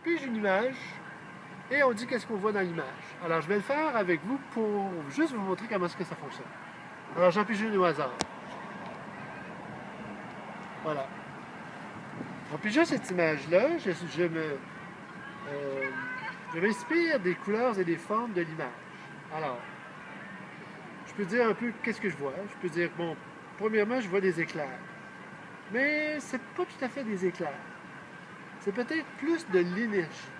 pige une image et on dit qu'est-ce qu'on voit dans l'image. Alors, je vais le faire avec vous pour juste vous montrer comment est-ce que ça fonctionne. Alors, j'en pige une au hasard. Voilà. En pigeant cette image-là, euh, je m'inspire des couleurs et des formes de l'image. Alors, je peux dire un peu qu'est-ce que je vois. Je peux dire, bon, premièrement, je vois des éclairs. Mais c'est pas tout à fait des éclairs. C'est peut-être plus de l'énergie.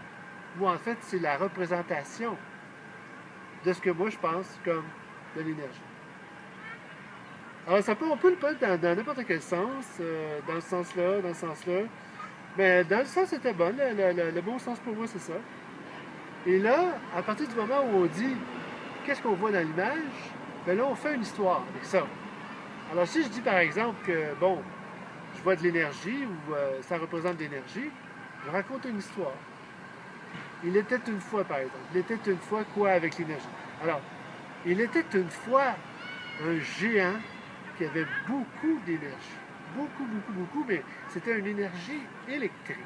Ou en fait, c'est la représentation de ce que moi je pense comme de l'énergie. Alors, on peut le prendre dans n'importe quel sens, dans ce sens-là, dans ce sens-là. Mais dans le sens, c'était bon. Le bon sens pour moi, c'est ça. Et là, à partir du moment où on dit qu'est-ce qu'on voit dans l'image, ben là, on fait une histoire avec ça. Alors, si je dis par exemple que, bon, je vois de l'énergie ou ça représente de l'énergie, je raconte une histoire. Il était une fois, par exemple. Il était une fois quoi avec l'énergie? Alors, il était une fois un géant qui avait beaucoup d'énergie. Beaucoup, beaucoup, beaucoup, mais c'était une énergie électrique.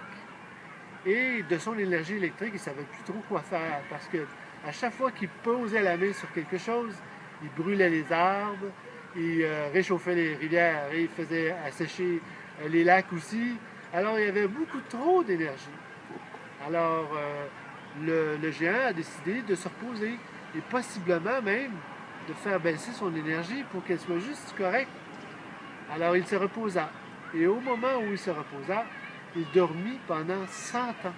Et de son énergie électrique, il ne savait plus trop quoi faire parce que à chaque fois qu'il posait la main sur quelque chose, il brûlait les arbres, il réchauffait les rivières et il faisait assécher les lacs aussi. Alors il y avait beaucoup trop d'énergie. Alors le géant a décidé de se reposer et possiblement même de faire baisser son énergie pour qu'elle soit juste correcte. Alors il se reposa. Et au moment où il se reposa, il dormit pendant 100 ans.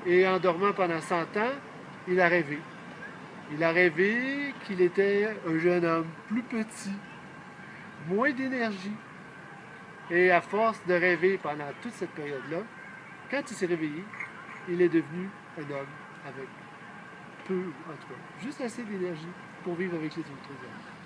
Et en dormant pendant 100 ans, il a rêvé. Il a rêvé qu'il était un jeune homme plus petit, moins d'énergie. Et à force de rêver pendant toute cette période-là, quand il s'est réveillé, il est devenu un homme avec peu, en tout cas, juste assez d'énergie pour vivre avec les autres hommes.